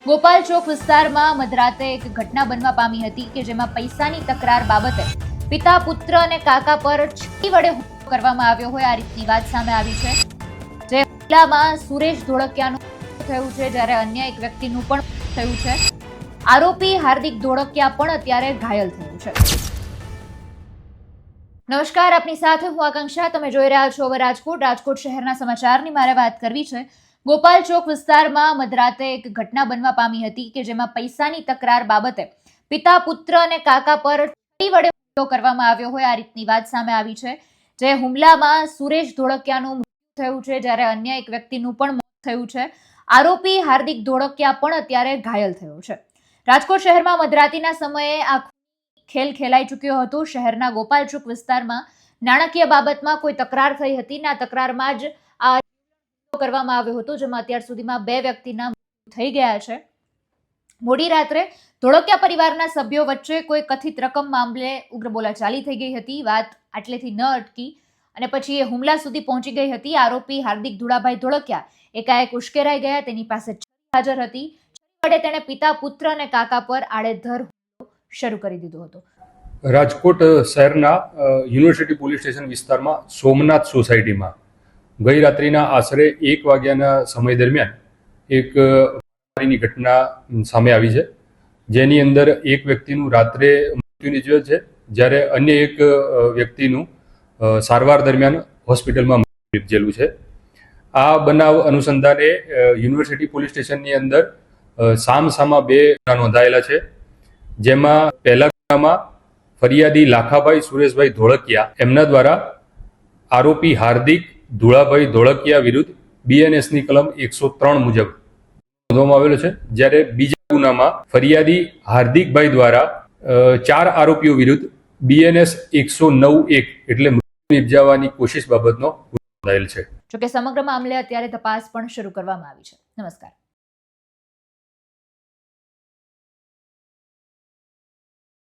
ગોપાલ ચોક વિસ્તારમાં મધરાતે એક ઘટના બનવા પામી હતી કે જેમાં પૈસાની તકરાર બાબતે પિતા પુત્ર અને કાકા પર છરી વડે હુમલો કરવામાં આવ્યો હોય આ રીતની વાત સામે આવી છે। જે હુમલામાં સુરેશ ધોળકિયાનું થયું છે જ્યારે અન્ય એક વ્યક્તિનું પણ થયું છે। આરોપી હાર્દિક ધોળકિયા પણ અત્યારે ઘાયલ થયું છે। નમસ્કાર, આપની સાથે હું આકાંક્ષા, તમે જોઈ રહ્યા છો રાજકોટ શહેરના સમાચારની મારે વાત કરવી છે। ગોપાલ ચોક વિસ્તારમાં મધરાતે એક ઘટના બનવા પામી હતી કે જેમાં પૈસાની તકરાર બાબતે પિતા પુત્ર અને કાકા પર છરી વડે હુમલો કરવામાં આવ્યો હોય આ રીતની વાત સામે આવી છે। જે હુમલામાં સુરેશ ધોળકિયાનું મૃત્યુ થયું છે જ્યારે અન્ય એક વ્યક્તિનું પણ મોત થયું છે। આરોપી હાર્દિક ધોળકિયા પણ અત્યારે ઘાયલ થયો છે। રાજકોટ શહેરમાં મધરાતીના સમયે આ ખેલ ખેલાઈ ચૂક્યો હતો। શહેરના ગોપાલ ચોક વિસ્તારમાં નાણાકીય બાબતમાં કોઈ તકરાર થઈ હતી અને આ તકરારમાં જ આ કરવામાં આવ્યો હતો, જેમાં અત્યાર સુધીમાં 2 વ્યક્તિના મૃત્યુ થઈ ગયા છે। મોડી રાત્રે ધોળકિયા પરિવારના સભ્યો વચ્ચે કોઈ કથિત રકમ મામલે ઉગ્ર બોલાચાલી થઈ ગઈ હતી। વાત આટલેથી ન અટકી અને પછી એ હુમલા સુધી પહોંચી ગઈ હતી। આરોપી હાર્દિક ધુળાભાઈ ધોળકિયા એકાએક ઉશ્કેરાઈ ગયા, તેની પાસે છરી હાજર હતી। છરી વડે તેણે પિતા પુત્ર અને કાકા પર આડેધડ હુમલો શરૂ કરી દીધો હતો। રાજકોટ શહેરના યુનિવર્સિટી પોલીસ સ્ટેશન વિસ્તારમાં સોમનાથ સોસાયટીમાં ગઈ રાત્રિના આશરે 1 વાગ્યાના સમય દરમિયાન એક મારામારીની ઘટના સામે આવી છે, જેની અંદર એક વ્યક્તિનું રાત્રે મૃત્યુ નિપજ્યું છે જ્યારે અન્ય એક વ્યક્તિનું સારવાર દરમિયાન હોસ્પિટલમાં મૃત્યુ નિપજેલું છે। આ બનાવ અનુસંધાને યુનિવર્સિટી પોલીસ સ્ટેશનની અંદર સામસામા 2 ગુના નોંધાયેલા છે, જેમાં પહેલા ગુનામાં ફરિયાદી લાખાભાઈ સુરેશભાઈ ધોળકિયા એમના દ્વારા આરોપી હાર્દિક ધુળાભાઈ ધોળકિયા વિરુદ્ધ બીએનએસની કલમ 103 મુજબ નોંધવામાં આવેલો છે, જ્યારે બીજા ગુનામાં ફરિયાદી હાર્દિકભાઈ દ્વારા 4 આરોપીઓ વિરુદ્ધ બીએનએસ 109(1 એટલે મૃત્યુ નિપજાવવાની કોશિશ બાબતનો ગુનો નોંધાયેલ છે। જોકે સમગ્ર મામલે અત્યારે તપાસ પણ શરૂ કરવામાં આવી છે। નમસ્કાર।